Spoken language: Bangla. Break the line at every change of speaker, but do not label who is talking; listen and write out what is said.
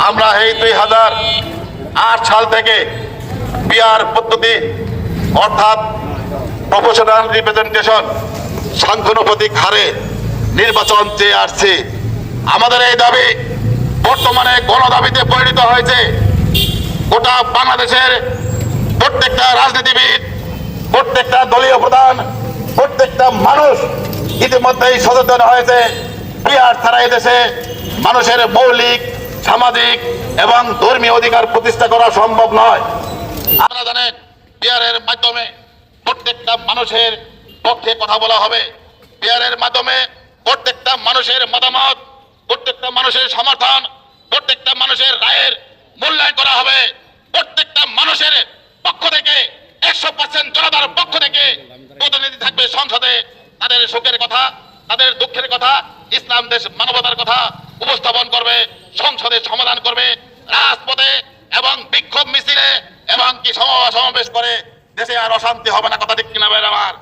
আমরা এই 2008 সাল থেকে পিআর পদ্ধতি অর্থাৎ প্রফেশনাল রিপ্রেজেন্টেশন সাংখ্যানুপাতিক হারে নির্বাচন চেয়ে আসছি। আমাদের এই দাবি বর্তমানে গণদাবিতে পরিণত হয়েছে। গোটা বাংলাদেশের প্রত্যেকটা রাজনীতিবিদ, প্রত্যেকটা দলীয় প্রধান, প্রত্যেকটা মানুষ ইতিমধ্যেই সচেতন হয়েছে। পিআর ছাড়া এদেশে মানুষের মৌলিক, সামাজিক এবং ধর্মীয় অধিকার প্রতিষ্ঠা করা সম্ভব নয়। আপনারা জানেন, পিআরের মাধ্যমে প্রত্যেকটা মানুষের পক্ষে কথা বলা হবে। পিআরের মাধ্যমে প্রত্যেকটা মানুষের মতামত, প্রত্যেকটা মানুষের সমর্থন, প্রত্যেকটা মানুষের রায়ের মূল্যায়ন করা হবে। প্রত্যেকটা মানুষের পক্ষ থেকে 100% জনতার পক্ষ থেকে প্রতিনিধি থাকবে সংসদে। তাদের সুখের কথা, তাদের দুঃখের কথা, ইসলাম দেশ মানবতার কথা উপস্থাপন করবে, সংসদে সমাধান করবে। রাজপথে এবং বিক্ষোভ মিছিলে এবং কি সমাবেশ করে দেশে আর অশান্তি হবে না। কথা ঠিক কিনা ভাই আমার?